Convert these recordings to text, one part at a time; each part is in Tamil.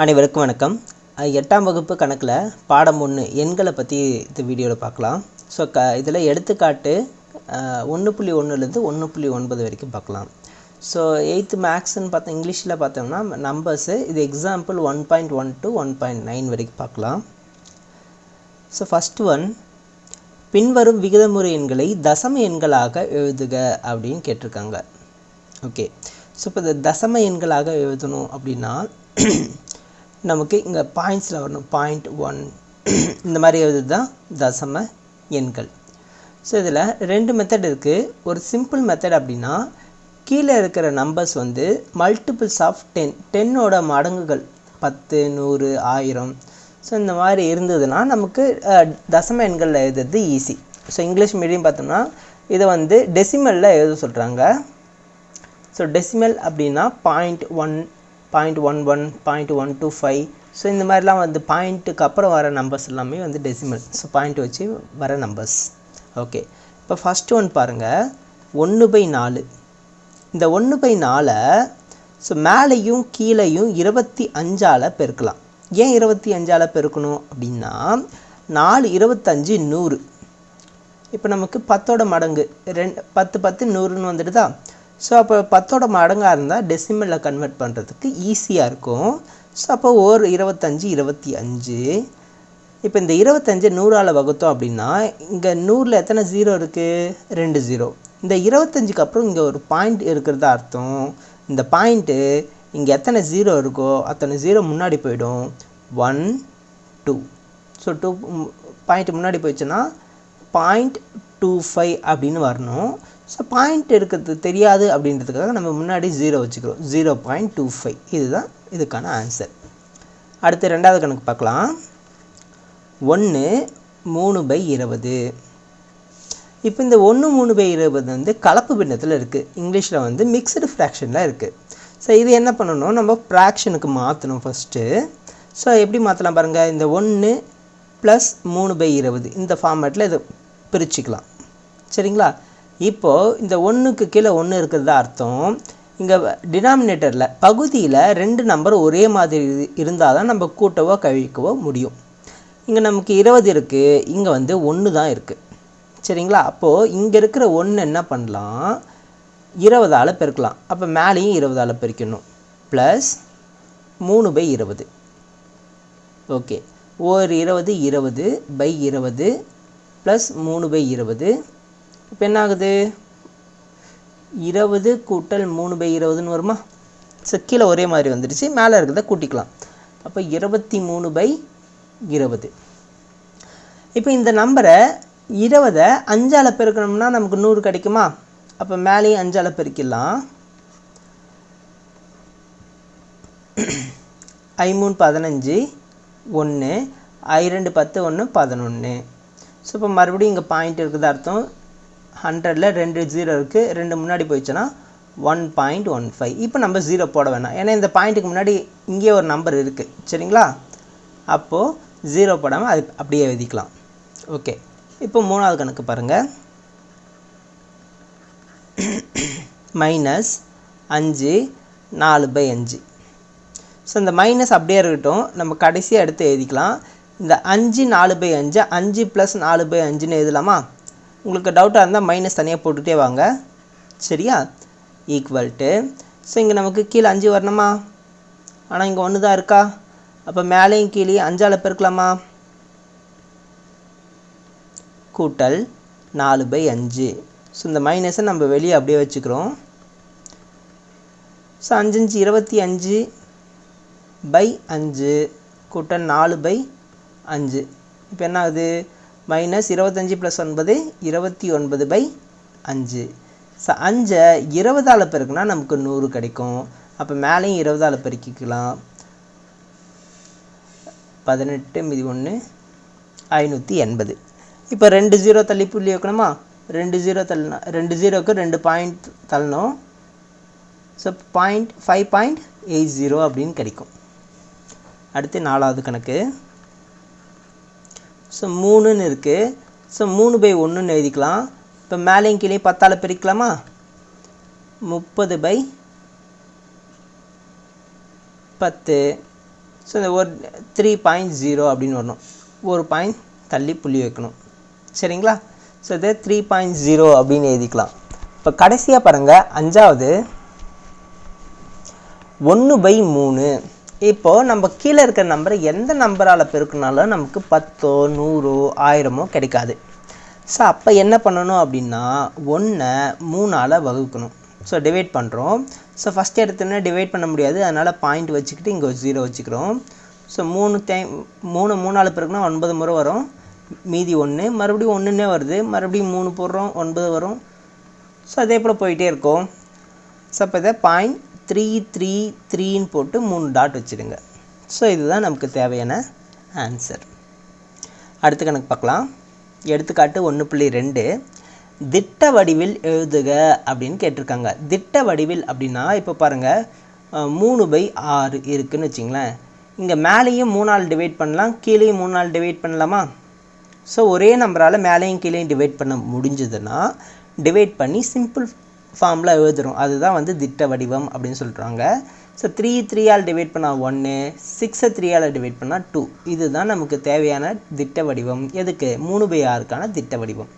அனைவருக்கும் வணக்கம். 8ஆம் வகுப்பு கணக்கில் பாடம் 1 எண்களை பற்றி இந்த வீடியோவில் பார்க்கலாம். ஸோ இதில் எடுத்துக்காட்டு 1.1லேருந்து 1.9 வரைக்கும் பார்க்கலாம். ஸோ 8th மேக்ஸ்ன்னு பார்த்தா இங்கிலீஷில் பார்த்தோம்னா நம்பர்ஸு, இது எக்ஸாம்பிள் 1.1 to 1.9 வரைக்கும் பார்க்கலாம். ஸோ ஃபஸ்ட்டு ஒன், பின்வரும் விகிதமுறு எண்களை தசம எண்களாக எழுதுக அப்படின்னு கேட்டிருக்காங்க. ஓகே, ஸோ இப்போ இந்த தசம எண்களாக எழுதணும் அப்படின்னா நமக்கு இங்கே பாயிண்ட்ஸில் வரணும். 0.1 இந்த மாதிரி எழுதுறது தான் தசம எண்கள். ஸோ இதில் 2 மெத்தட் இருக்குது. ஒரு சிம்பிள் மெத்தட் அப்படின்னா கீழே இருக்கிற நம்பர்ஸ் வந்து மல்டிபிள்ஸ் ஆஃப் 10, 10ஓட மடங்குகள் 10, 100, 1000. ஸோ இந்த மாதிரி இருந்ததுன்னா நமக்கு தசம எண்களில் எழுதுறது ஈஸி. ஸோ இங்கிலீஷ் மீடியம் பார்த்தோம்னா இதை வந்து டெசிமலில் எழுத சொல்கிறாங்க. ஸோ டெசிமல் அப்படின்னா 0.1, 0.11, 0.125. ஸோ இந்த மாதிரிலாம் வந்து பாயிண்ட்டுக்கு அப்புறம் வர நம்பர்ஸ் எல்லாமே வந்து டெசிமல். ஸோ பாயிண்ட் வச்சு வர நம்பர்ஸ். ஓகே, இப்போ ஃபஸ்ட்டு ஒன் பாருங்கள், 1/4. இந்த 1/4 ஸோ மேலேயும் கீழேயும் 25ஆல் பெருக்கலாம். ஏன் 25ஆல் பெருக்கணும் அப்படின்னா 4 25 100. இப்போ நமக்கு 10ஓட மடங்கு 10 10 100ன்னு வந்துடுதா. ஸோ அப்போ 10ஓட மடங்காக இருந்தால் டெசிமலில் கன்வெர்ட் பண்ணுறதுக்கு ஈஸியாக இருக்கும். ஸோ அப்போ ஒரு 25 25. இப்போ இந்த 25 100ஆல் வகுத்தோம் அப்படின்னா இங்கே 100ல் எத்தனை 0 இருக்குது? 2 0. இந்த 25க்கு அப்புறம் இங்கே ஒரு பாயிண்ட் இருக்கிறதா அர்த்தம். இந்த பாயிண்ட்டு இங்கே எத்தனை 0 இருக்கோ அத்தனை 0 முன்னாடி போயிடும். 1 2. ஸோ 2 பாயிண்ட் முன்னாடி போயிடுச்சுன்னா 0.25 அப்படின்னு வரணும். ஸோ பாயிண்ட் இருக்கிறது தெரியாது அப்படின்றதுக்காக நம்ம முன்னாடி 0 வச்சுக்கிறோம். 0.25 இதுதான் இதுக்கான ஆன்சர். அடுத்து ரெண்டாவது கணக்கு பார்க்கலாம். 1 3/20. இப்போ இந்த 1 3/20 வந்து கலப்பு பின்னத்தில் இருக்குது. இங்கிலீஷில் வந்து மிக்சடு ஃப்ராக்ஷனில் இருக்குது. ஸோ இது என்ன பண்ணணும், நம்ம ஃப்ராக்ஷனுக்கு மாற்றணும் ஃபஸ்ட்டு. ஸோ எப்படி மாற்றலாம் பாருங்கள், இந்த 1 + 3/20 இந்த ஃபார்மேட்டில் இதை பிரிச்சுக்கலாம். சரிங்களா? இப்போது இந்த 1க்கு கீழே 1 இருக்கிறதா அர்த்தம். இங்கே டினாமினேட்டரில் பகுதியில் 2 நம்பர் ஒரே மாதிரி இருந்தால் தான் நம்ம கூட்டவோ கழிக்கவோ முடியும். இங்கே நமக்கு 20 இருக்குது, இங்கே வந்து 1 தான் இருக்குது. சரிங்களா? அப்போது இங்கே இருக்கிற 1 என்ன பண்ணலாம், 20ஆல் பெருக்கலாம். அப்போ மேலேயும் 20ஆல் பெருக்கணும். ப்ளஸ் 3/20. ஓகே, ஒரு 20 20/20 ப்ளஸ் 3/20. இப்போ என்ன ஆகுது, 20 கூட்டல் 3/20ன்னு வருமா. ஸோ கீழே ஒரே மாதிரி வந்துடுச்சு, மேலே இருக்கிறத கூட்டிக்கலாம். அப்போ 23/20. இப்போ இந்த நம்பரை 20 5ஆல் பெருக்கணும்னா நமக்கு 100 கிடைக்குமா. அப்போ மேலேயும் 5ஆல் பெருக்கிடலாம். 5 3 15 1, 2 10 1 11. ஸோ இப்போ மறுபடியும் இங்கே பாயிண்ட் இருக்குது அர்த்தம். 100ல் 2 0 இருக்குது, 2 முன்னாடி போயிடுச்சுன்னா 1.15. இப்போ நம்ம 0 போட வேணாம், ஏன்னா இந்த பாயிண்ட்டுக்கு முன்னாடி இங்கே ஒரு நம்பர் இருக்குது. சரிங்களா? அப்போது 0 போடாமல் அது அப்படியே எழுதிக்கலாம். ஓகே, இப்போ மூணாவது கணக்கு பாருங்கள். -5 4/5. ஸோ இந்த மைனஸ் அப்படியே இருக்கட்டும், நம்ம கடைசியாக எடுத்து எழுதிக்கலாம். இந்த 5 4/5 5 + 4/5ன்னு எழுதலாமா. உங்களுக்கு டவுட்டாக இருந்தால் மைனஸ் தனியாக போட்டுகிட்டே வாங்க. சரியா? ஈக்குவல் டு, ஸோ இங்கே நமக்கு கீழே 5 வரணுமா, ஆனால் இங்கே 1 தான் இருக்கா. அப்போ மேலேயும் கீழே 5ஆல் பெருக்கலாமா. கூட்டல் 4/5. ஸோ இந்த மைனஸை நம்ம வெளியே அப்படியே வச்சுக்கிறோம். ஸோ 5 5 25/5 கூட்டல் 4/5. இப்போ என்ன ஆகுது, -25 + 9 29/5. ஸோ 5 20ஆல் பெருக்குனா நமக்கு 100 கிடைக்கும். அப்போ மேலேயும் 20ஆல் பெருக்கிக்கலாம். 18 மீதி 1 580. இப்போ 2 0 தள்ளி புள்ளி வைக்கணுமா. 2 0 தள்ளணும், 2 0க்கு 2 பாயிண்ட் தள்ளணும். ஸோ 5.80 அப்படின்னு கிடைக்கும். அடுத்து நாலாவது கணக்கு. ஸோ 3ன்னு இருக்குது. ஸோ 3/1ன்னு எழுதிக்கலாம். இப்போ மேலேயும் கீழே 10ஆல் பிரிக்கலாமா. 30/10. ஸோ இந்த ஒரு 3.0 அப்படின்னு வரணும், ஒரு பாயிண்ட் தள்ளி புள்ளி வைக்கணும். சரிங்களா? ஸோ இதை 3.0 அப்படின்னு எழுதிக்கலாம். இப்போ கடைசியாக பாருங்கள், அஞ்சாவது 1/3. இப்போது நம்ம கீழே இருக்கிற நம்பரை எந்த நம்பரால் பெருக்கினாலும் நமக்கு 10, 100, 1000 கிடைக்காது. ஸோ அப்போ என்ன பண்ணணும் அப்படின்னா 1ஐ 3ஆல் வகுக்கணும். ஸோ டிவைட் பண்ணுறோம். ஸோ ஃபஸ்ட் எடுத்தோன்னே டிவைட் பண்ண முடியாது, அதனால் பாயிண்ட் வச்சுக்கிட்டு இங்கே ஒரு 0 வச்சுக்கிறோம். ஸோ 3 பெருக்குனா 9 முறை வரும், மீதி 1, மறுபடியும் 1ன்னே வருது, மறுபடியும் 3 போடுறோம், 9 வரும். ஸோ அதே போல் போயிட்டே இருக்கும். ஸோ அப்போ இதை 0.333ன்னு போட்டு 3 டாட் வச்சுடுங்க. ஸோ இதுதான் நமக்கு தேவையான ஆன்சர். அடுத்த கணக்கு பார்க்கலாம். எடுத்துக்காட்டு 1.2 திட்ட வடிவில் எழுதுக அப்படின்னு கேட்டிருக்காங்க. திட்ட வடிவில் அப்படின்னா இப்போ பாருங்கள் 3/6 இருக்குதுன்னு வச்சிங்களேன். இங்கே மேலேயும் 3ஆல் டிவைட் பண்ணலாம், கீழேயும் 3ஆல் டிவைட் பண்ணலாமா? ஸோ ஒரே நம்பரால் மேலேயும் கீழேயும் டிவைட் பண்ண முடிஞ்சதுன்னா டிவைட் பண்ணி சிம்பிள் ஃபார்மில் எழுதுகிறோம். அதுதான் வந்து திட்ட வடிவம் அப்படின்னு சொல்கிறாங்க. ஸோ 3ஆல் டிவைட் பண்ணால் 1, 6ஐ 3ஆல் டிவைட் பண்ணால் 2. இதுதான் நமக்கு தேவையான திட்ட வடிவம். எதுக்கு? 3/6க்கான திட்ட வடிவம்.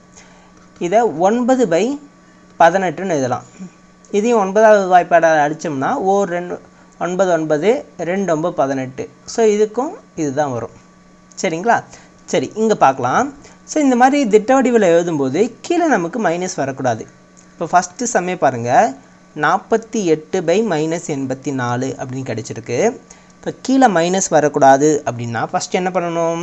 இதை 9/18ன்னு எழுதலாம். இதையும் 9வது வாய்ப்பாடால் அடித்தோம்னா 9 9 2 18. ஸோ இதுக்கும் இதுதான் வரும். சரிங்களா? சரி, இங்கே பார்க்கலாம். ஸோ இந்த மாதிரி திட்ட வடிவில் எழுதும்போது கீழே நமக்கு மைனஸ் வரக்கூடாது. இப்போ ஃபஸ்ட்டு சம்மே பாருங்கள், 48/-84 அப்படின்னு கிடச்சிருக்கு. இப்போ கீழே மைனஸ் வரக்கூடாது அப்படின்னா ஃபஸ்ட்டு என்ன பண்ணணும்?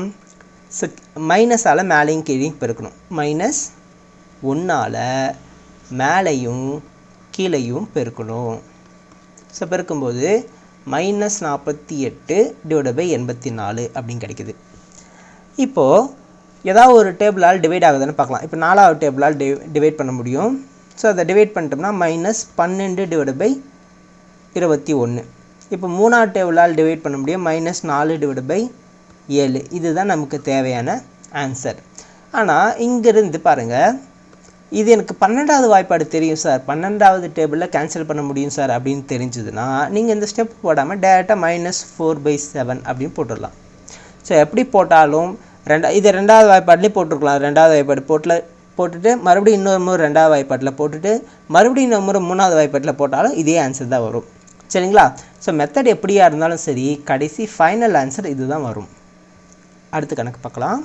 ஸோ மைனஸால் மேலேயும் கீழேயும் பெருக்கணும். -1ஆல் மேலேயும் கீழேயும் பெருக்கணும். ஸோ பெருக்கும்போது -48/84 அப்படின்னு கிடைக்குது. இப்போது ஏதாவது ஒரு டேபிளால் டிவைட் ஆகுதுன்னு பார்க்கலாம். இப்போ 4வது டேபிளால் டிவைட் பண்ண முடியும். ஸோ அதை டிவைட் பண்ணிட்டோம்னா -12/21. இப்போ 3வது டேபிளால் டிவைட் பண்ண முடியும், -4/7. இதுதான் நமக்கு தேவையான ஆன்சர். ஆனால் இங்கேருந்து பாருங்கள், இது எனக்கு 12வது வாய்ப்பாடு தெரியும் சார், 12வது டேபிளில் கேன்சல் பண்ண முடியும் சார் அப்படின்னு தெரிஞ்சதுன்னா நீங்கள் இந்த ஸ்டெப் போடாமல் டேரெக்டாக -4/7 அப்படின்னு போட்டுடலாம். ஸோ எப்படி போட்டாலும் இது 2வது வாய்ப்பாட்லேயும் போட்டிருக்கலாம். 2வது வாய்ப்பாடு போட்டுட்டு மறுபடியும் இன்னொரு முறை 2வது வாய்ப்பாட்டில் போட்டுட்டு மறுபடியும் இன்னொரு முறை 3வது வாய்ப்பாட்டில் போட்டாலும் இதே ஆன்சர் தான் வரும். சரிங்களா? ஸோ மெத்தட் எப்படியா இருந்தாலும் சரி, கடைசி ஃபைனல் ஆன்சர் இது தான் வரும். அடுத்த கணக்கு பார்க்கலாம்.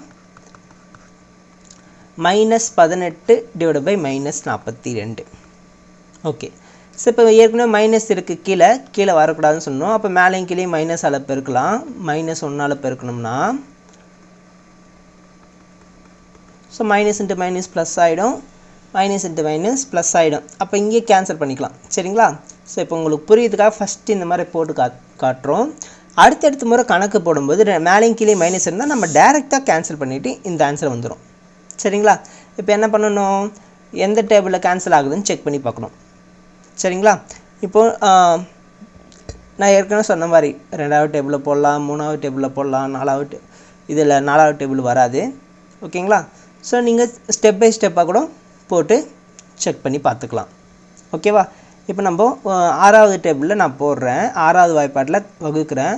-18/-42. ஓகே. ஸோ இப்போ ஏற்கனவே மைனஸ் இருக்குது, கீழே வரக்கூடாதுன்னு சொன்னோம். அப்போ மேலேயும் கீழே மைனஸால் பெருக்கலாம். -1ஆல் பெருக்கணும்னா so minus into minus plus ஆகிடும், மைனஸ் இன்ட்டு மைனஸ் ப்ளஸ் ஆகிடும். அப்போ இங்கே கேன்சல் பண்ணிக்கலாம். சரிங்களா? ஸோ இப்போ உங்களுக்கு புரியுதுக்காக ஃபஸ்ட்டு இந்த மாதிரி போட்டு காட்டுறோம். அடுத்தடுத்த முறை கணக்கு போடும்போது மேலேயும் கீழே மைனஸ் இருந்தால் நம்ம டேரெக்டாக கேன்சல் பண்ணிவிட்டு இந்த ஆன்சர் வந்துடும். சரிங்களா? இப்போ என்ன பண்ணணும்? எந்த டேபிளில் கேன்சல் ஆகுதுன்னு செக் பண்ணி பார்க்கணும். சரிங்களா? இப்போது நான் ஏற்கனவே சொன்ன மாதிரி 2வது டேபிளில் போடலாம், 3வது டேபிளில் போடலாம், 4வது டேபிள் வராது. ஓகேங்களா? ஸோ நீங்கள் ஸ்டெப் பை ஸ்டெப்பாக கூட போட்டு செக் பண்ணி பார்த்துக்கலாம். ஓகேவா? இப்போ நம்ம 6வது டேபிளில் நான் போடுறேன், 6வது வாய்ப்பாட்டில் வகுக்கிறேன்.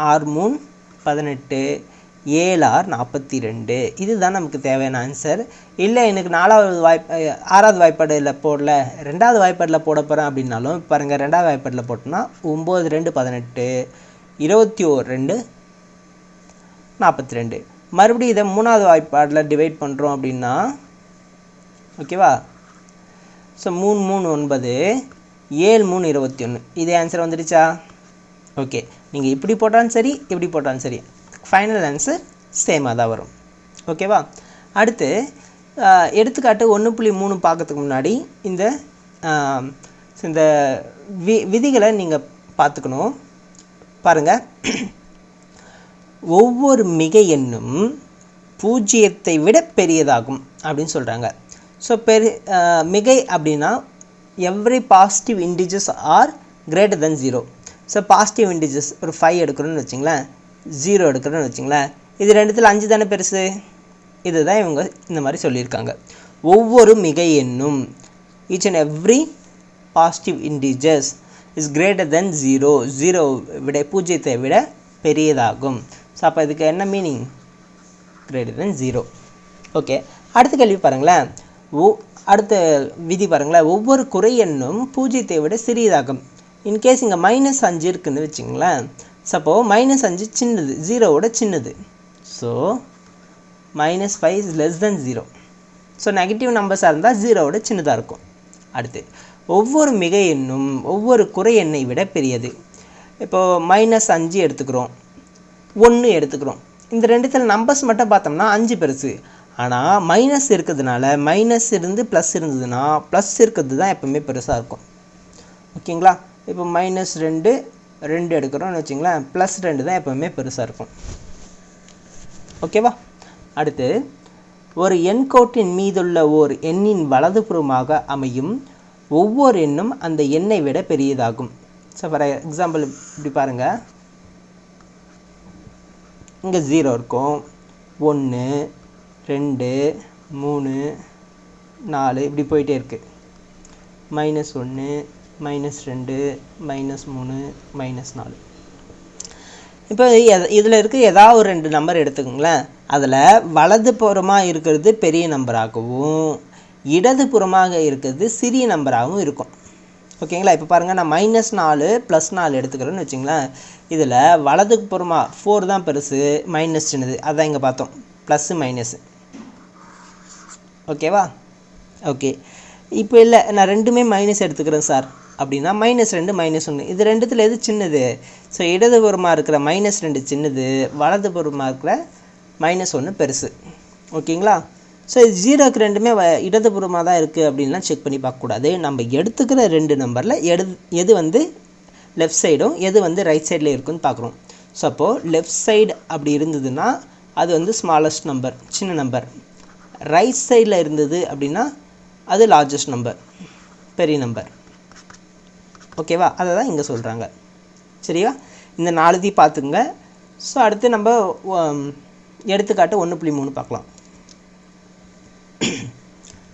6 3 18, 7 6 42. இதுதான் நமக்கு தேவையான ஆன்சர். இல்லை எனக்கு 6வது வாய்ப்பாடில் போடல, 2வது வாய்ப்பாட்டில் போட போகிறேன் அப்படின்னாலும் பாருங்கள், 2வது வாய்ப்பாட்டில் போட்டோம்னா 9 2 18, 21 2 42. மறுபடியும் இதை 3வது வாய்ப்பாடில் டிவைட் பண்ணுறோம் அப்படின்னா ஓகேவா? ஸோ 3 3 9, 7 3 21. இதே ஆன்சர் வந்துடுச்சா? ஓகே. நீங்கள் இப்படி போட்டாலும் சரி, இப்படி போட்டாலும் சரி, ஃபைனல் ஆன்சர் சேமாக தான் வரும். ஓகேவா? அடுத்து எடுத்துக்காட்டு 1.3 பார்க்கறதுக்கு முன்னாடி இந்த விதிகளை நீங்கள் பார்த்துக்கணும். பாருங்கள், ஒவ்வொரு மிகை எண்ணும் 0ஐ விட பெரியதாகும் அப்படின்னு சொல்கிறாங்க. ஸோ மிகை அப்படின்னா every positive integers are greater than 0. So positive integers ஒரு 5 எடுக்கிறோன்னு வச்சிங்களேன், 0 எடுக்கிறோன்னு வச்சிங்களேன், இது ரெண்டுத்தில் 5 தானே பெருசு. இதுதான் இவங்க இந்த மாதிரி சொல்லியிருக்காங்க. ஒவ்வொரு மிகை எண்ணும், each and every positive integers is greater than 0 0 விட பூஜ்ஜியத்தை விட பெரியதாகும். ஸோ அப்போ இதுக்கு என்ன மீனிங்? Greater than 0. ஓகே, அடுத்த கேள்வி பாருங்களேன். அடுத்த விதி பாருங்களேன். ஒவ்வொரு குறை எண்ணும் பூஜ்ஜியத்தை விட சிறியதாகும். இன்கேஸ் இங்கே -5 இருக்குதுன்னு வச்சுங்களேன். சப்போ -5 சின்னது, 0வோட சின்னது. So -5 is less than 0. So negative நம்பர்ஸாக இருந்தால் 0வோட சின்னதாக இருக்கும். அடுத்து ஒவ்வொரு மிகை எண்ணும் ஒவ்வொரு குறை எண்ணை விட பெரியது. இப்போது -5 எடுத்துக்கிறோம், 1 எடுத்துக்கிறோம். இந்த ரெண்டுத்தில் நம்பர்ஸ் மட்டும் பார்த்தோம்னா 5 பெருசு. ஆனால் மைனஸ் இருக்கிறதுனால மைனஸ் இருந்து ப்ளஸ் இருந்ததுன்னா ப்ளஸ் இருக்கிறது தான் எப்போவுமே பெருசாக இருக்கும். ஓகேங்களா? இப்போ -2 எடுக்கிறோம்னு வச்சிங்களேன், +2 தான் எப்போவுமே பெருசாக இருக்கும். ஓகேவா? அடுத்து ஒரு எண்கோட்டின் மீதுள்ள ஓர் எண்ணின் வலதுபுறமாக அமையும் ஒவ்வொரு எண்ணும் அந்த எண்ணை விட பெரியதாகும். ஸோ ஃபார் எக்ஸாம்பிள் இப்படி பாருங்கள். இங்கே 0 இருக்கும், 1 2 3 4 இப்படி போயிட்டே இருக்குது. -1 -2 -3 -4. இப்போ இதில் இருக்க ஏதாவது ஒரு 2 நம்பர் எடுத்துக்கோங்களேன். அதில் வலதுபுறமாக இருக்கிறது பெரிய நம்பராகவும் இடதுபுறமாக இருக்கிறது சிறிய நம்பராகவும் இருக்கும். ஓகேங்களா? இப்போ பாருங்கள், நான் -4 +4 எடுத்துக்கிறேன்னு வச்சுங்களேன். இதில் வலதுபுறமாக 4 தான் பெருசு, மைனஸ் சின்னது. அதான் இங்கே பார்த்தோம், ப்ளஸ்ஸு மைனஸு. ஓகேவா? ஓகே, இப்போ இல்லை நான் ரெண்டுமே மைனஸ் எடுத்துக்கிறேன் சார் அப்படின்னா -2 -1 இது ரெண்டுத்தில் எது சின்னது? ஸோ இடதுபுறமாக இருக்கிற -2 சின்னது, வலதுபுறமாக இருக்கிற -1 பெருசு. ஓகேங்களா? ஸோ இது 0க்கு ரெண்டுமே இடதுபுறமாக தான் இருக்குது அப்படின்லாம் செக் பண்ணி பார்க்கக்கூடாது. நம்ம எடுத்துக்கிற 2 நம்பரில் எது வந்து லெஃப்ட் சைடும் எது வந்து ரைட் சைடில் இருக்குதுன்னு பார்க்குறோம். ஸோ அப்போது லெஃப்ட் சைடு அப்படி இருந்ததுன்னா அது வந்து ஸ்மாலஸ்ட் நம்பர், சின்ன நம்பர். ரைட் சைடில் இருந்தது அப்படின்னா அது லார்ஜஸ்ட் நம்பர், பெரிய நம்பர். ஓகேவா? அதை தான் இங்கே சொல்கிறாங்க. சரியா? இந்த 4 பார்த்துங்க. ஸோ அடுத்து நம்ம எடுத்துக்காட்டு 1.3 பார்க்கலாம்.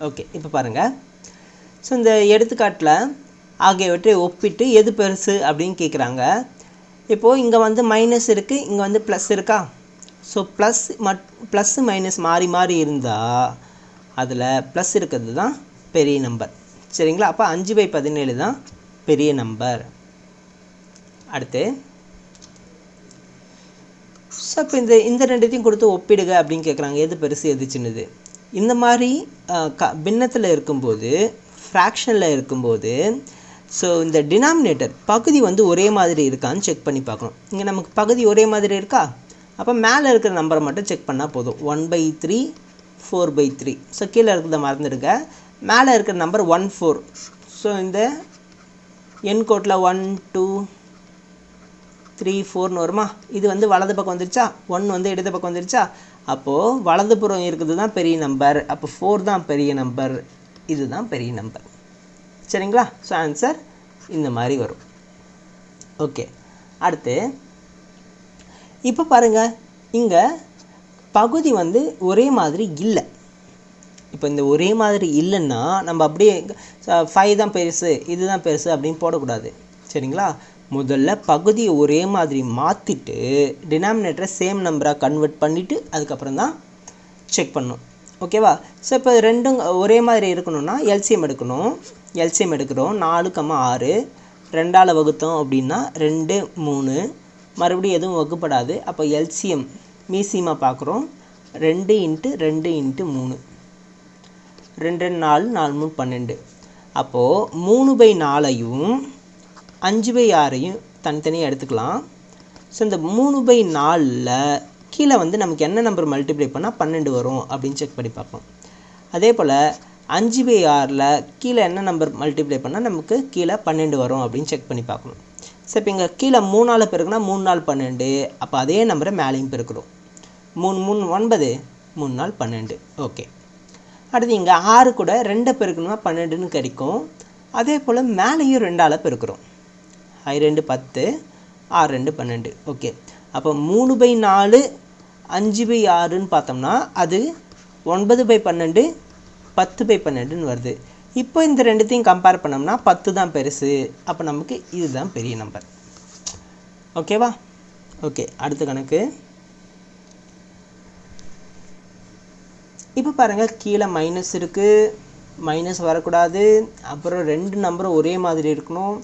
ஓகே, இப்போ பாருங்கள். ஸோ இந்த எடுத்துக்காட்டில் ஆகியவற்றை ஒப்பிட்டு எது பெருசு அப்படின்னு கேட்குறாங்க. இப்போது இங்கே வந்து மைனஸ் இருக்குது, இங்கே வந்து ப்ளஸ் இருக்கா? ஸோ ப்ளஸ்ஸு மைனஸ் மாறி மாறி இருந்தால் அதில் ப்ளஸ் இருக்கிறது தான் பெரிய நம்பர். சரிங்களா? அப்போ 5/17 தான் பெரிய நம்பர். அடுத்து ஸோ இப்போ இந்த ரெண்டுத்தையும் கொடுத்து ஒப்பிடுக அப்படின்னு கேட்குறாங்க. எது பெருசு எது சின்னது? இந்த மாதிரி பின்னத்தில் இருக்கும்போது, ஃப்ராக்ஷனில் இருக்கும்போது, ஸோ இந்த டினாமினேட்டர் பகுதி வந்து ஒரே மாதிரி இருக்கான்னு செக் பண்ணி பார்க்கணும். இங்கே நமக்கு பகுதி ஒரே மாதிரி இருக்கா? அப்போ மேலே இருக்கிற நம்பரை மட்டும் செக் பண்ணால் போதும். 1/3 4/3. ஸோ கீழே இருக்கிறத மறந்துடுங்க. மேலே இருக்கிற நம்பர் 14. ஸோ இந்த எண்கோட்டில் 1 2 3 4ன்னு வருமா? இது வந்து வலது பக்கம் வந்துருச்சா? 1 வந்து இடது பக்கம் வந்துருச்சா? அப்போது வலதுபுறம் இருக்கிறது தான் பெரிய நம்பர். அப்போ 4 தான் பெரிய நம்பர், இதுதான் பெரிய நம்பர். சரிங்களா? ஸோ ஆன்சர் இந்த மாதிரி வரும். ஓகே, அடுத்து இப்போ பாருங்கள், இங்கே பகுதி வந்து ஒரே மாதிரி இல்லை. இப்போ இந்த ஒரே மாதிரி இல்லைன்னா நம்ம அப்படியே 5 தான் பெருசு இதுதான் பெருசு அப்படின்னு போடக்கூடாது. சரிங்களா? முதல்ல பகுதியை ஒரே மாதிரி மாற்றிட்டு டினாமினேட்டரை சேம் நம்பராக கன்வெர்ட் பண்ணிவிட்டு அதுக்கப்புறம் தான் செக் பண்ணணும். ஓகேவா? ஸோ இப்போ ரெண்டும் ஒரே மாதிரி இருக்கணும்னா எல்சிஎம் எடுக்கணும். எல்சிஎம் எடுக்கிறோம். 4, 6 2ஆல் வகுத்தோம் அப்படின்னா 2 3, மறுபடியும் எதுவும் வகுப்படாது. அப்போ எல்சிஎம் மீசியமாக பார்க்குறோம். 2 × 2 × 3 2 4 4 3 12. அப்போது 3/4ஐயும் 5/6ஐயும் தனித்தனியாக எடுத்துக்கலாம். ஸோ இந்த 3/4ல் கீழே வந்து நமக்கு என்ன நம்பர் மல்டிப்ளை பண்ணால் 12 வரும் அப்படின்னு செக் பண்ணி பார்ப்போம். அதே போல் 5/6ல் கீழே என்ன நம்பர் மல்டிப்ளை பண்ணால் நமக்கு கீழே 12 வரும் அப்படின்னு செக் பண்ணி பார்க்கணும். ஸோ இப்போ இங்கே கீழே 3ஆல் பெருக்குனா 3 4 12. அப்போ அதே நம்பரை மேலேயும் பெருக்கிறோம். 3 3 9 3 4 12. ஓகே, அடுத்து இங்கே 6 கூட 2 பெருக்கணும்னா 12ன்னு கிடைக்கும். அதே போல் மேலேயும் 2ஆல் பெருக்கிறோம். 2 10 6 2 12. ஓகே, அப்போ 3/4 5/6ன்னு பார்த்தோம்னா அது 9/12 10/12ன்னு வருது. இப்போ இந்த ரெண்டுத்தையும் கம்பேர் பண்ணோம்னா 10 தான் பெருசு. அப்போ நமக்கு இதுதான் பெரிய நம்பர். ஓகேவா? ஓகே, அடுத்த கணக்கு. இப்போ பாருங்கள், கீழே மைனஸ் இருக்குது, மைனஸ் வரக்கூடாது. அப்புறம் ரெண்டு நம்பரும் ஒரே மாதிரி இருக்கணும்.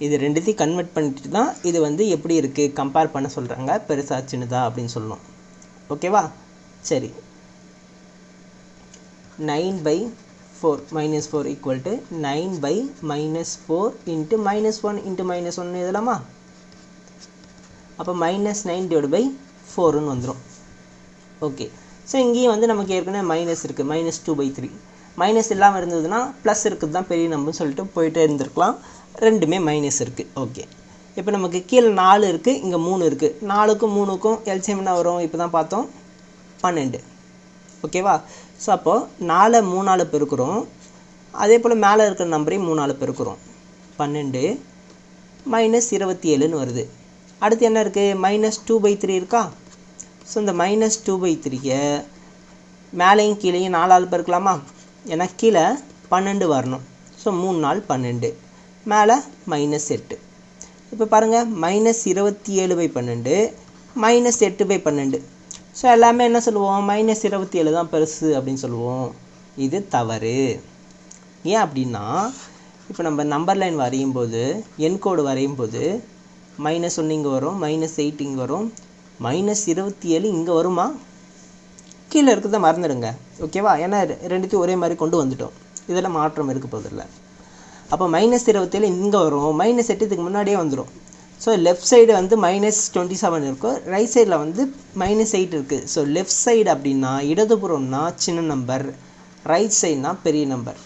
இது ரெண்டுத்தையும் கன்வெர்ட் பண்ணிட்டு தான் இது வந்து எப்படி இருக்குது கம்பேர் பண்ண சொல்கிறாங்க, பெருசா சின்னதா அப்படின்னு சொல்லணும். ஓகேவா? சரி, 9/4 -4 ஈக்குவல் டு 9/-4 இன்ட்டு -1 இன்ட்டு -1 எழுதலாமா? அப்போ -9/4ன்னு வந்துடும். ஓகே, ஸோ இங்கேயும் வந்து நமக்கு ஏற்கனவே மைனஸ் இருக்குது, -2/3. மைனஸ் இல்லாமல் இருந்ததுன்னா ப்ளஸ் இருக்குது தான் பெரிய நம்பர்னு சொல்லிட்டு போயிட்டே இருந்திருக்கலாம். ரெண்டுமே மைனஸ் இருக்குது. ஓகே, இப்போ நமக்கு கீழே 4 இருக்குது, இங்கே 3 இருக்குது. 4க்கும் 3க்கும் எல்சிஎம் என்ன வரும்? இப்போ தான் பார்த்தோம், 12. ஓகேவா? ஸோ அப்போது 4 3ஆல் பெருக்கிறோம். அதே போல் மேலே இருக்கிற நம்பரையும் 3ஆல் பெருக்கிறோம். 12 -27ன்னு வருது. அடுத்து என்ன இருக்குது? -2/3 இருக்கா? ஸோ இந்த -2/3 மேலேயும் கீழேயும் 4ஆல் பெருக்கலாமா? ஏன்னா கீழே 12 வரணும். ஸோ 3 4 12, மேலே -8. இப்போ பாருங்கள், -27/12 -8/12. ஸோ எல்லாமே என்ன சொல்லுவோம்? -27 தான் பெருசு அப்படின்னு சொல்லுவோம். இது தவறு. ஏன் அப்படின்னா, இப்போ நம்ம நம்பர் லைன் வரையும் போது, எண் கோடு வரையும் போது -1 இங்கே வரும், -8 இங்கே வரும், -27 இங்கே வருமா? கீழே இருக்கிறத மறந்துடுங்க. ஓகேவா? ஏன்னா ரெண்டுத்தையும் ஒரே மாதிரி கொண்டு வந்துட்டோம். இதில் மாற்றம் இருக்க போதில்லை. அப்போ -27 இங்கே வரும், -8 இதுக்கு முன்னாடியே வந்துடும். ஸோ லெஃப்ட் சைடு வந்து -27 இருக்கும், ரைட் சைடில் வந்து -8 இருக்குது. ஸோ லெஃப்ட் சைடு அப்படின்னா இடதுபுறம்னா சின்ன நம்பர், ரைட் சைடுனா பெரிய நம்பர்.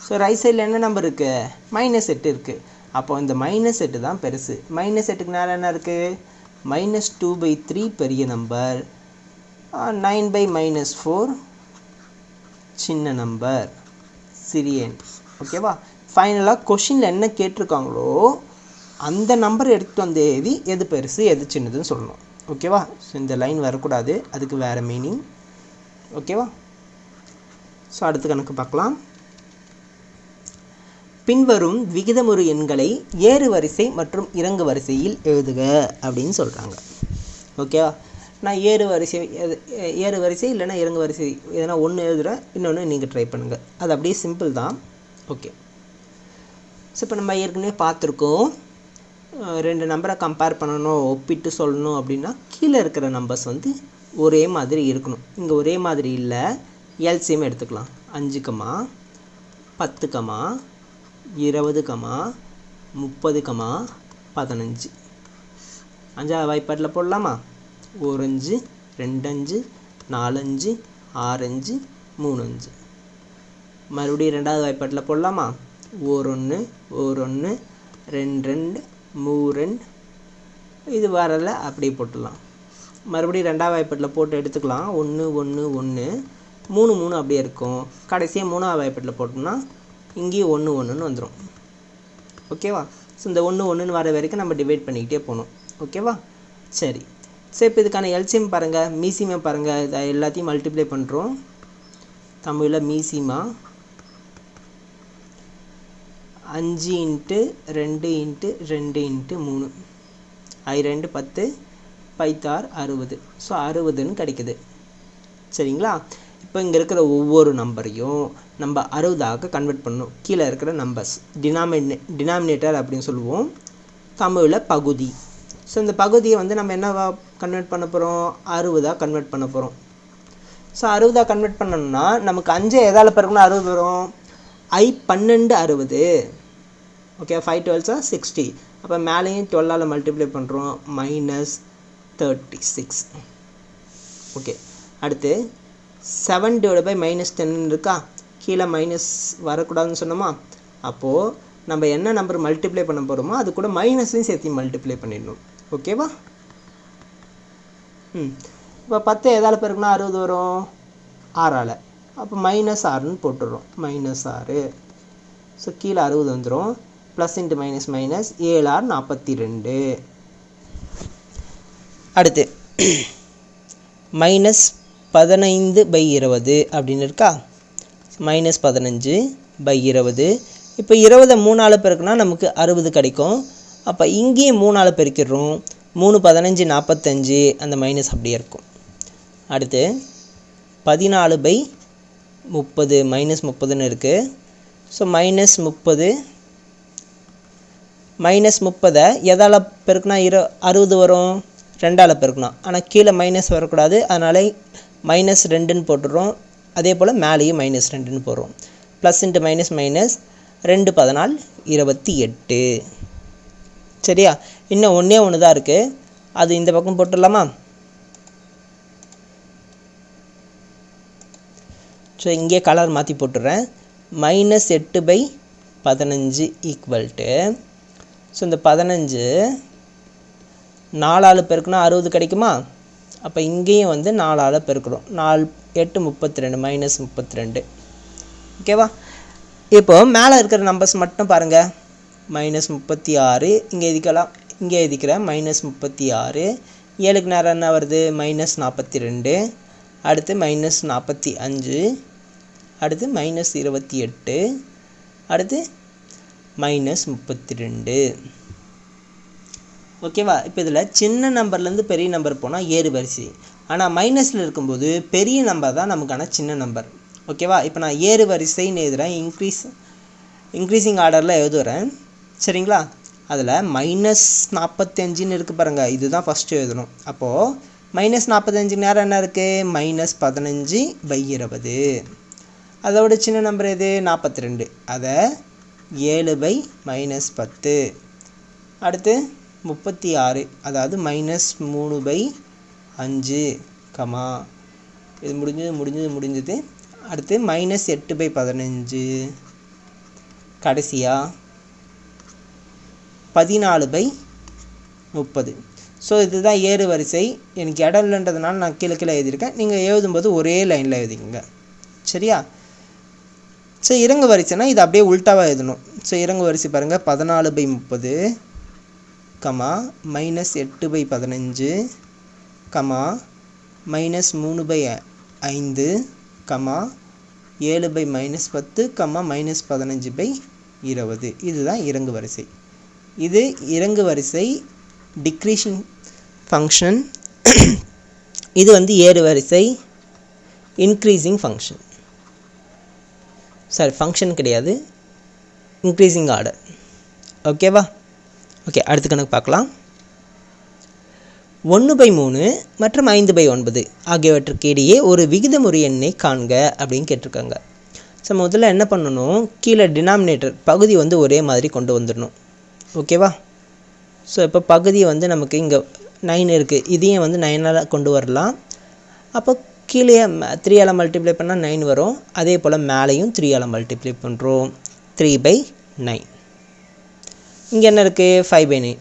ஸோ ரைட் சைடில் என்ன நம்பர் இருக்குது? -8 இருக்குது. அப்போ இந்த -8 தான் பெருசு. -8க்கு நேரம் என்ன இருக்குது? -2/3 பெரிய நம்பர், 9/-4 சின்ன நம்பர், சிறிய எண். ஓகேவா? ஃபைனலாக கொஷினில் என்ன கேட்டிருக்காங்களோ அந்த நம்பர் எடுத்து வந்து எழுதி எது பெருசு எது சின்னதுன்னு சொல்லணும். ஓகேவா? ஸோ இந்த லைன் வரக்கூடாது, அதுக்கு வேறு மீனிங். ஓகேவா? ஸோ அடுத்த கணக்கு பார்க்கலாம். பின்வரும் விகிதமுறு எண்களை ஏறு வரிசை மற்றும் இறங்கு வரிசையில் எழுதுக அப்படின்னு சொல்கிறாங்க. ஓகேவா? நான் ஏறு வரிசை இல்லைனா இறங்கு வரிசை எதனா ஒன்று எழுதுகிறேன், இன்னொன்று நீங்கள் ட்ரை பண்ணுங்கள். அது அப்படியே சிம்பிள் தான். ஓகே, ஸோ இப்போ நம்ம ஏற்கனவே பார்த்துருக்கோம், ரெண்டு நம்பரை கம்பேர் பண்ணணும், ஒப்பிட்டு சொல்லணும் அப்படின்னா கீழே இருக்கிற நம்பர்ஸ் வந்து ஒரே மாதிரி இருக்கணும். இங்கே ஒரே மாதிரி இல்லை, எல்சிஎம் எடுத்துக்கலாம். 5, 10, 20, 30, 15. 5ஆவது வாய்ப்பாட்டில் போடலாமா? 1 5, 2 5, 4 5, 6 5, 3 5. மறுபடியும் 2ஆவது வாய்ப்பாட்டில் போடலாமா? 1 1, 2 2, 3 2. இது வரல, அப்படியே போட்டுடலாம். மறுபடியும் 2ஆவது வாய்ப்பாட்டில் போட்டு எடுத்துக்கலாம். 1 1 1, 3 3 அப்படியே இருக்கும். கடைசியாக 3ஆவது வாய்ப்பாட்டில் போட்டோம்னா இங்கேயும் 1 1ன்னு வந்துடும். ஓகேவா? ஸோ இந்த 1 1ன்னு வர வரைக்கும் நம்ம டிவைட் பண்ணிக்கிட்டே போகணும். ஓகேவா? சரி, சரி, இப்போ இதுக்கான எல்சிஎம் பாருங்கள், மீசிமா பாருங்கள். இதை எல்லாத்தையும் மல்டிப்ளை பண்ணுறோம். தமிழில் மீசிமா 5 × 2 × 2 × 3, 2 10, 5 60. ஸோ 60ன்னு கிடைக்குது. சரிங்களா? இப்போ இங்கே இருக்கிற ஒவ்வொரு நம்பரையும் நம்ம 60ஆக கன்வெர்ட் பண்ணணும். கீழே இருக்கிற நம்பர்ஸ் டினாமினேட்டர் அப்படின்னு சொல்லுவோம், தமிழில் பகுதி. ஸோ இந்த பகுதியை வந்து நம்ம என்னவா கன்வெர்ட் பண்ண போகிறோம்? 60ஆக கன்வெர்ட் பண்ண போகிறோம். ஸோ 60ஆக கன்வெர்ட் பண்ணணும்னா நமக்கு 5 எதால் பெருக்கணும் 60 வரும்? 12 60. ஓகே, 5 12 60. அப்போ மேலேயும் 12ஆல் மல்டிப்ளை பண்ணுறோம், -36. ஓகே, அடுத்து 7 / -10 இருக்கா? கீழே மைனஸ் வரக்கூடாதுன்னு சொன்னோமா? அப்போது நம்ம என்ன நம்பர் மல்டிப்ளை பண்ண போகிறோமோ அது கூட மைனஸையும் சேர்த்து மல்டிப்ளை பண்ணிடணும். ஓகேவா? இப்போ 10 எதால் பெருக்குனா 60 வரும்? 6ஆல். அப்போ -6ன்னு போட்டுடுறோம், -6. ஸோ கீழே 60 வந்துடும். Plus into minus minus, 7 6 42. அடுத்து -15/20 அப்படின்னு இருக்கா? -15 பை 20. இப்போ 20 3ஆல் பெருக்குனா நமக்கு 60 கிடைக்கும். அப்போ இங்கேயும் 3ஆல் பெருக்கிடுறோம். 3 15 45, அந்த மைனஸ் அப்படியே இருக்கும். அடுத்து 14/30 மைனஸ் 30ன்னு இருக்குது. ஸோ மைனஸ் 30 மைனஸ் 30 எதால் பெருக்குனா 60 வரும்? 2ஆல் பெருக்கணும். ஆனால் கீழே மைனஸ் வரக்கூடாது, அதனால் மைனஸ் 2ன்னு போட்டுடுறோம். அதே போல் மேலேயும் மைனஸ் 2ன்னு போடுறோம். Plus into minus minus 2 14 28. சரியா? இன்னும் ஒன்றே ஒன்று தான் இருக்குது, அது இந்த பக்கம் போட்டுடலாமா? ஸோ இங்கே கலர் மாற்றி போட்டுடுறேன். மைனஸ் 8/15 ஈக்குவல் டு, ஸோ இந்த 15 4ஆல் பெருக்குனா 60 கிடைக்குமா? அப்போ இங்கேயும் வந்து 4ஆல் பெருக்கிறோம். 4 8 32 மைனஸ் 32. ஓகேவா? இப்போது மேலே இருக்கிற நம்பர்ஸ் மட்டும் பாருங்கள். மைனஸ் 36 இங்கே எழுதிக்கலாம். இங்கே எழுதிக்கிறேன் மைனஸ் 36. 7க்கு நேரம் என்ன வருது? மைனஸ் 42. அடுத்து மைனஸ் 45. அடுத்து மைனஸ் 28. அடுத்து மைனஸ் 32. ஓகேவா? இப்போ இதில் சின்ன நம்பர்லேருந்து பெரிய நம்பர் போனால் ஏறு வரிசை, ஆனால் மைனஸில் இருக்கும்போது பெரிய நம்பர் தான் நமக்கான சின்ன நம்பர். ஓகேவா? இப்போ நான் ஏறு வரிசைன்னு எழுதுகிறேன், இன்க்ரீஸிங் ஆர்டரில் எழுதுகிறேன். சரிங்களா? அதில் மைனஸ் 45ன்னு இருக்குது பாருங்கள், இதுதான் ஃபஸ்ட்டு எழுதணும். அப்போது மைனஸ் 45 நேரம் என்ன இருக்குது? மைனஸ் 15/20. அதோட சின்ன நம்பர் எது? 42. அதை 7/-10. அடுத்து 36, அதாவது மைனஸ் 3/5, கமா இது முடிஞ்சது. அடுத்து மைனஸ் 8/15. கடைசியாக 14/30. ஸோ இதுதான் ஏறு வரிசை. எனக்கு இடம் இல்லைன்றதுனால நான் கீழே எழுதியிருக்கேன். நீங்கள் எழுதும்போது ஒரே லைனில் எழுதிக்கங்க. சரியா? ஸோ இறங்கு வரிசைனா இது அப்படியே உல்ட்டாவாக எழுதணும். ஸோ இறங்கு வரிசை பாருங்கள். 14/30, comma minus 8/15, comma minus 3/5, comma 7/-10, comma minus 15/20. இதுதான் இறங்கு வரிசை. இது இறங்கு வரிசை டிக்ரீஷிங் ஃபங்க்ஷன். இது வந்து ஏறு வரிசை இன்க்ரீஸிங் ஃபங்க்ஷன். சாரி, ஃபங்க்ஷன் கிடையாது, இன்க்ரீஸிங் ஆர்டர். ஓகேவா? ஓகே, அடுத்த கணக்கு பார்க்கலாம். 1/3 மற்றும் 5/9 ஆகியவற்றுக்கு இடையே ஒரு விகிதமுறு எண்ணை காண்க அப்படின்னு கேட்டிருக்காங்க. ஸோ முதல்ல என்ன பண்ணணும்? கீழே டினாமினேட்டர் பகுதி வந்து ஒரே மாதிரி கொண்டு வந்துடணும். ஓகேவா? ஸோ இப்போ பகுதி வந்து நமக்கு இங்கே 9 இருக்குது, இதையும் வந்து 9ஆல் கொண்டு வரலாம். அப்போ கீழே 3ஆல் மல்டிப்ளை பண்ணால் 9 வரும். அதே போல் மேலேயும் 3ஆல் மல்டிப்ளை பண்ணுறோம். 3/9. இங்கே என்ன இருக்குது? 5/9.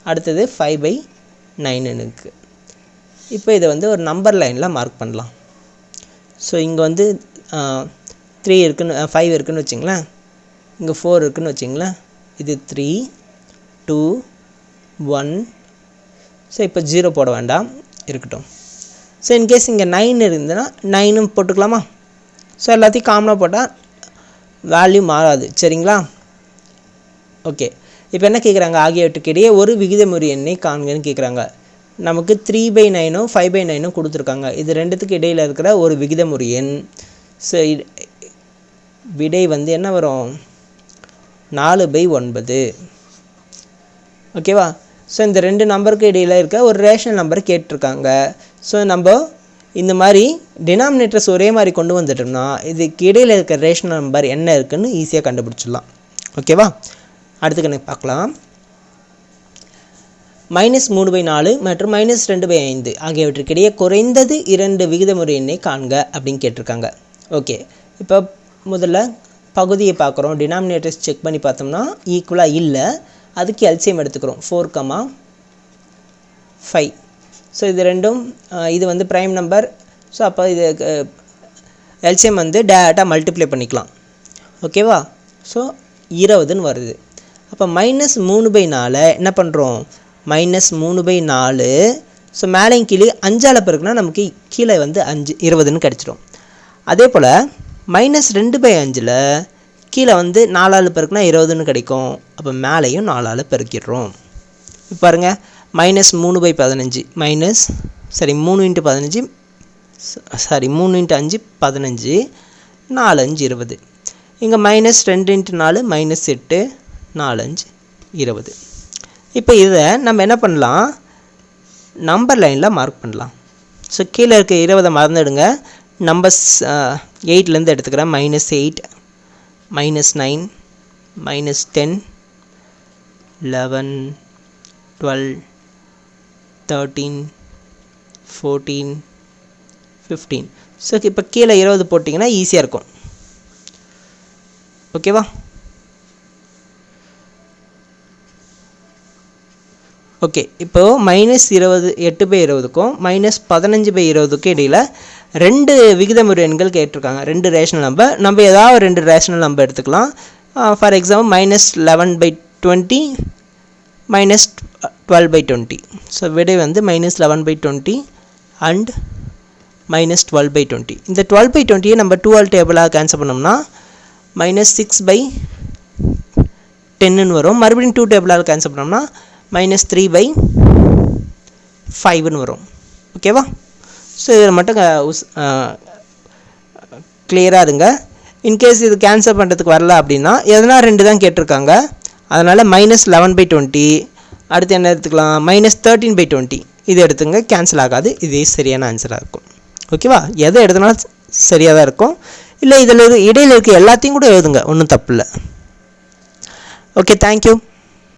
அடுத்தது 5/9 இருக்குது. இப்போ இதை வந்து ஒரு நம்பர் லைனில் மார்க் பண்ணலாம். ஸோ இங்கே வந்து 3 இருக்குன்னு 5 இருக்குதுன்னு வச்சிங்களேன். இங்கே 4 இருக்குதுன்னு வச்சிங்களேன். இது 3 2 1. ஸோ இப்போ 0 போட வேண்டாம், இருக்கட்டும். ஸோ இன்கேஸ் இங்கே 9 இருந்ததுன்னா 9 போட்டுக்கலாமா? ஸோ எல்லாத்தையும் காமனாக போட்டால் வேல்யூ மாறாது. சரிங்களா? ஓகே, இப்போ என்ன கேட்குறாங்க? ஆகியவற்றுக்கு இடையே ஒரு விகிதமுறு எண்ணை காண்கன்னு கேட்குறாங்க. நமக்கு 3/9ம் 5/9ம் கொடுத்துருக்காங்க. இது ரெண்டுத்துக்கு இடையில் இருக்கிற ஒரு விகிதமுறு எண். ஸோ விடை வந்து என்ன வரும்? 4/9. ஓகேவா? ஸோ இந்த ரெண்டு நம்பருக்கு இடையில் இருக்க ஒரு ரேஷனல் நம்பர் கேட்டிருக்காங்க. ஸோ நம்ம இந்த மாதிரி டினாமினேட்டர்ஸ் ஒரே மாதிரி கொண்டு வந்துட்டோம்னா இதுக்கு இடையில் இருக்க ரேஷனல் நம்பர் என்ன இருக்குதுன்னு ஈஸியாக கண்டுபிடிச்சிடலாம். ஓகேவா? அடுத்த கணக்கு பார்க்கலாம். -3/4 மற்றும் -2/5 ஆகியவற்றுக்கு இடையே குறைந்தது 2 விகிதமுறு எண்ணை காண்க அப்படின்னு கேட்டிருக்காங்க. ஓகே, இப்போ முதல்ல பகுதியை பார்க்குறோம். டினாமினேட்டர்ஸ் செக் பண்ணி பார்த்தோம்னா ஈக்குவலாக இல்லை, அதுக்கு எல்சிஎம் எடுத்துக்கிறோம். 4,5. ஸோ இது ரெண்டும் இது வந்து ப்ரைம் நம்பர். ஸோ அப்போ இது எல்சிஎம் வந்து டேரெக்டாக மல்டிப்ளை பண்ணிக்கலாம். ஓகேவா? ஸோ 20ன்னு வருது. அப்போ -3/4 என்ன பண்ணுறோம்? -3/4. ஸோ மேலேயும் கீழே 5ஆல் பெருக்குனா நமக்கு கீழே வந்து 5 20ன்னு கிடச்சிடும். அதே போல் -2/5 கீழே வந்து 4ஆல் பெருக்குனா 20ன்னு கிடைக்கும். அப்போ மேலேயும் 4ஆல் பெருக்கிடுறோம். இப்போ பாருங்கள், -3/15 3 × 15 3 × 5 15, 4 5 20. இங்கே -2 × 4 -8, 4 5 20. இப்போ இதை நம்ம என்ன பண்ணலாம், நம்பர் லைனில் மார்க் பண்ணலாம். ஸோ கீழே இருக்க 20 மறந்துடுங்க. நம்பர்ஸ் 8லேருந்து எடுத்துக்கிறேன். -8, -9, -10, 11, 12, 13, 14, 15. ஸோ இப்போ கீழே 20 போட்டிங்கன்னா ஈஸியாக இருக்கும். ஓகேவா? ஓகே, இப்போது -20 8/20க்கும் -15/20க்கும் இடையில் 2 விகிதமுறு எண்கள் கேட்டிருக்காங்க. 2 ரேஷனல் நம்பர். நம்ம ஏதாவது 2 ரேஷனல் நம்பர் எடுத்துக்கலாம். For example -11/20 -12/20. ஸோ விடை வந்து -11/20 அண்ட் -12/20. இந்த 12/20 நம்ம 2ஆல் டேபிளாக கேன்சல் பண்ணோம்னா -6/10ன்னு வரும். மறுபடியும் 2 டேபிளால் கேன்சல் பண்ணோம்னா -3/5ன்னு வரும். ஓகேவா? ஸோ இதில் மட்டும் கிளியராக இருங்க. இன்கேஸ் இது கேன்சல் பண்ணுறதுக்கு வரல அப்படின்னா எதனா 2 தான் கேட்டிருக்காங்க. அதனால் -11/20. அடுத்து என்ன எடுத்துக்கலாம், -13/20. இது எடுத்துங்க, கேன்சல் ஆகாது. இதே சரியான ஆன்சராக இருக்கும். ஓகேவா? எதை எடுத்தனாலும் சரியாக தான் இருக்கும். இல்லை இதில் இடையில் இருக்க எல்லாத்தையும் கூட எழுதுங்க, ஒன்றும் தப்பு இல்லை. Okay, thank you.